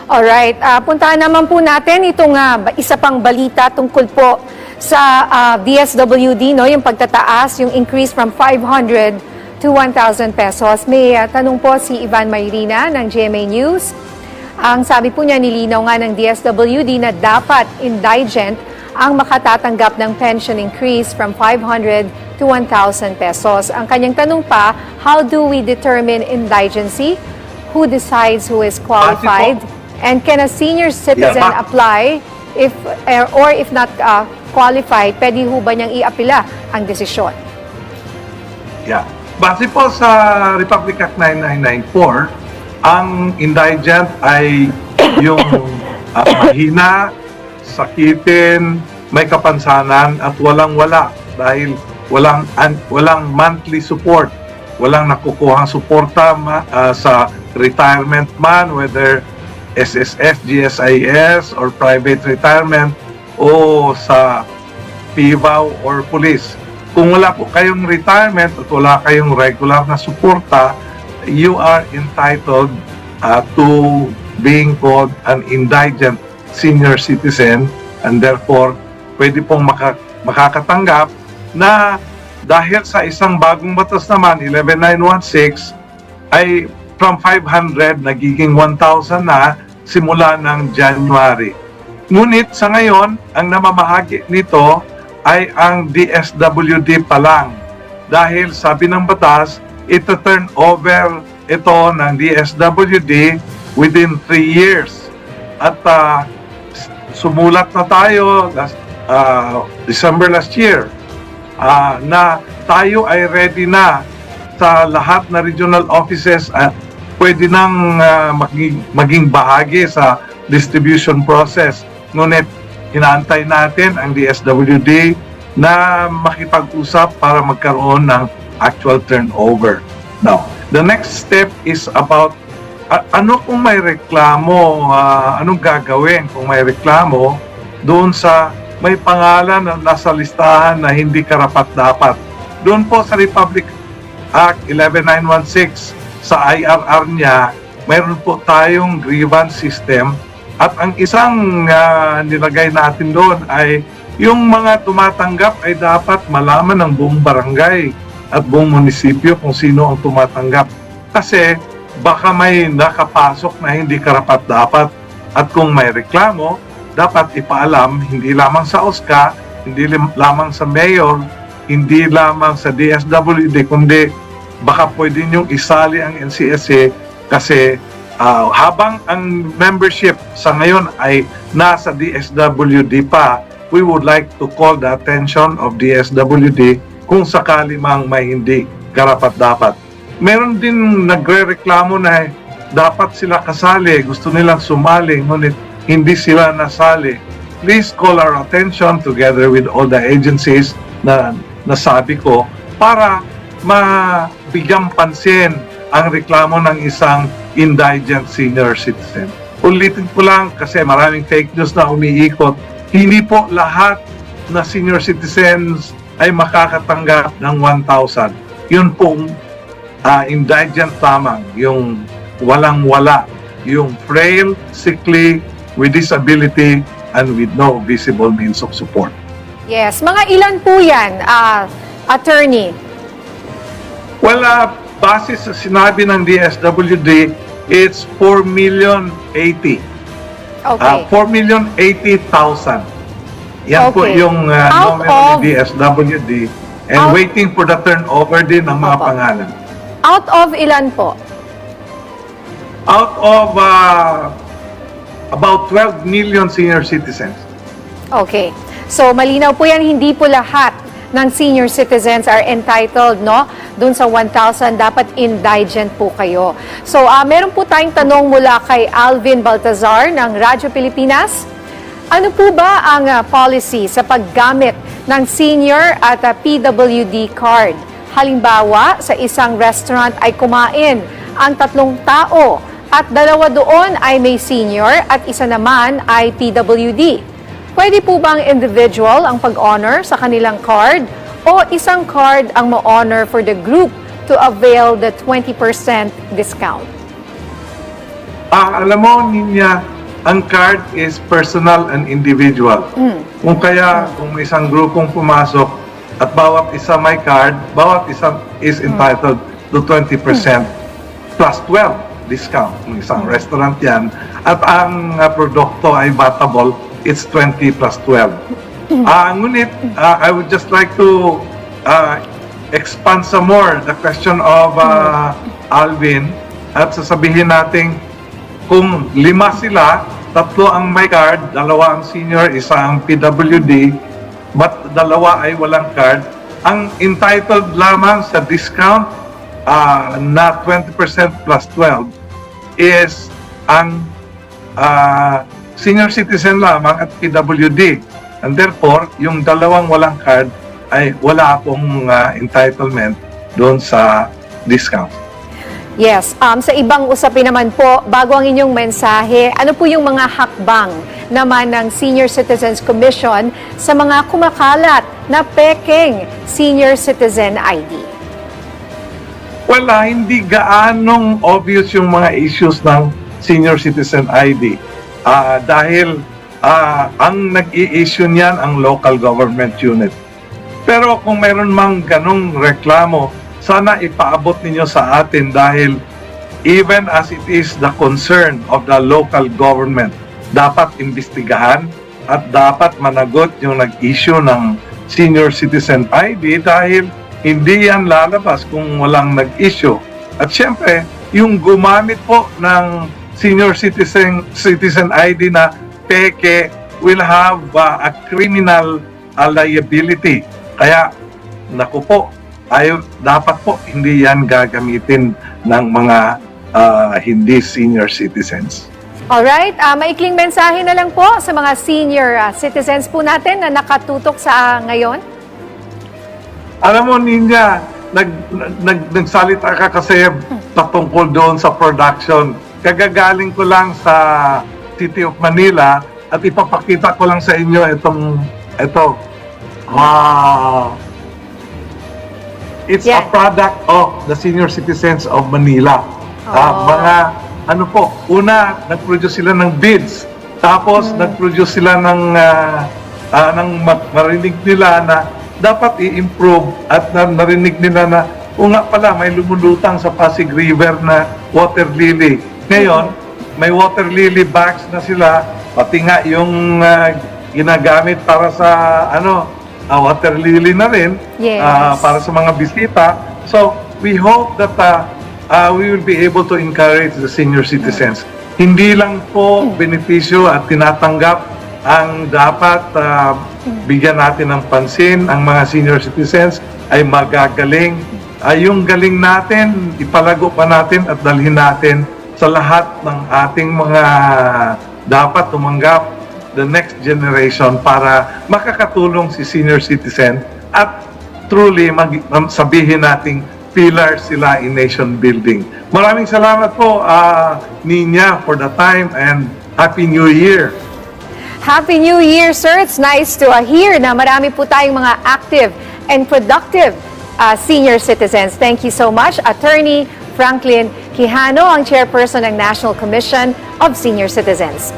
Alright, puntahan naman po natin itong isa pang balita tungkol po sa DSWD, no? Yung pagtataas, yung increase from 500 to 1,000 pesos. May tanong po si Ivan Mayrina ng GMA News. Ang sabi po niya, nilinaw nga ng DSWD na dapat indigent ang makatatanggap ng pension increase from 500 to 1,000 pesos. Ang kanyang tanong pa, how do we determine indigency? Who decides who is qualified? And can a senior citizen apply if not qualified, pwede ho ba niyang iapila ang desisyon? Yeah. Base po sa Republic Act 9994, ang indigent ay yung mahina, sakitin, may kapansanan at walang-wala dahil walang monthly support, walang nakukuhang suporta sa retirement man, whether SSS, GSIS, or private retirement, o sa PIVAW or police. Kung wala po kayong retirement at wala kayong regular na suporta, you are entitled to being called an indigent senior citizen, and therefore, pwede pong makakatanggap na dahil sa isang bagong batas naman, 11916, ay from 500 nagiging 1,000 na simula ng January. Ngunit sa ngayon, ang namamahagi nito ay ang DSWD pa lang. Dahil sabi ng batas, ito turn over ito ng DSWD within 3 years. At sumulat na tayo December last year na tayo ay ready na sa lahat na regional offices pwede nang maging bahagi sa distribution process. Ngunit inaantay natin ang DSWD na makipag-usap para magkaroon ng actual turnover. Now, the next step is about ano kung may reklamo, anong gagawin kung may reklamo doon sa may pangalan na nasa listahan na hindi karapat-dapat. Doon po sa Republic Act 11916, sa IRR niya, mayroon po tayong grievance system at ang isang nilagay natin doon ay yung mga tumatanggap ay dapat malaman ng buong barangay at buong munisipyo kung sino ang tumatanggap. Kasi baka may nakapasok na hindi karapat-dapat at kung may reklamo, dapat ipaalam hindi lamang sa OSCA, hindi lamang sa mayor, hindi lamang sa DSWD, kundi baka pwede niyong isali ang NCSA kasi habang ang membership sa ngayon ay nasa DSWD pa, we would like to call the attention of DSWD kung sakali mang may hindi karapat-dapat. Meron din nagre-reklamo na dapat sila kasali, gusto nilang sumali, ngunit hindi sila nasali. Please call our attention together with all the agencies na nasabi ko para mabigyang pansin ang reklamo ng isang indigent senior citizen. Ulitin ko lang kasi maraming fake news na umiikot. Hindi po lahat na senior citizens ay makakatanggap ng 1,000. Yun pong indigent lamang, yung walang-wala, yung frail, sickly, with disability, and with no visible means of support. Yes, mga ilan po yan, attorney? Well, base sa sinabi ng DSWD, it's 4,080,000. Okay. 4,080,000. Yan po Okay. yung nominal ni DSWD and waiting for the turnover din ng mga pangalan. Out of ilan po? Out of about 12 million senior citizens. Okay. So, malinaw po yan, hindi po lahat ng senior citizens are entitled, no? Doon sa 1,000, dapat indigent po kayo. So, meron po tayong tanong mula kay Alvin Baltazar ng Radyo Pilipinas. Ano po ba ang policy sa paggamit ng senior at PWD card? Halimbawa, sa isang restaurant ay kumain ang 3 tao at 2 doon ay may senior at isa naman ay PWD. Pwede po bang individual ang pag-honor sa kanilang card o isang card ang ma-honor for the group to avail the 20% discount? Alam mo, Ninya, ang card is personal and individual. Kung may isang grupong pumasok at bawat isa may card, bawat isa is entitled to 20% plus 12 discount. Kung isang restaurant yan. At ang produkto ay batable, it's 20 plus 12. Ngunit, I would just like to expand some more the question of Alvin at sasabihin natin kung 5 sila, 3 ang may card, 2 ang senior, 1 ang PWD, but 2 ay walang card, ang entitled lamang sa discount na 20% plus 12 is ang senior citizen lamang at PWD. And therefore, yung 2 walang card ay wala pong entitlement doon sa discount. Yes, sa ibang usapin naman po, bago ang inyong mensahe, ano po yung mga hakbang naman ng Senior Citizens Commission sa mga kumakalat na pekeng Senior Citizen ID? Wala, hindi gaanong obvious yung mga issues ng Senior Citizen ID. Dahil ang nag-i-issue niyan ang local government unit. Pero kung mayroon mang ganong reklamo, sana ipaabot ninyo sa atin dahil even as it is the concern of the local government, dapat imbestigahan at dapat managot yung nag-issue ng Senior Citizen ID dahil hindi yan lalabas kung walang nag-issue. At syempre, yung gumamit po ng Senior Citizen ID na peke will have a criminal liability. Kaya, naku po, dapat po hindi yan gagamitin ng mga hindi senior citizens. Alright, maikling mensahe na lang po sa mga senior citizens po natin na nakatutok sa ngayon. Alam mo, Ninya, nagsalita ka kasi patungkol doon sa production. Kagagaling ko lang sa City of Manila at ipapakita ko lang sa inyo ito. Wow! It's a product of the senior citizens of Manila. Mga, una, nag-produce sila ng beads. Tapos, nag-produce sila ng marinig nila na dapat i-improve at narinig nila na, nga pala, may lumulutang sa Pasig River na water lily. Ngayon, may water lily bags na sila, pati nga yung ginagamit para sa, water lily na rin, para sa mga bisita. So, we hope that we will be able to encourage the senior citizens. Hindi lang po benepisyo at tinatanggap ang dapat bigyan natin ng pansin. Ang mga senior citizens ay magagaling. Yung galing natin, ipalago pa natin at dalhin natin sa lahat ng ating mga dapat tumanggap the next generation para makakatulong si senior citizen at truly sabihin nating pillar sila in nation building. Maraming salamat po, Ninya, for the time and Happy New Year. Happy New Year, sir. It's nice to hear na marami po tayong mga active and productive senior citizens. Thank you so much, Attorney Franklin Quijano, ang chairperson ng National Commission of Senior Citizens.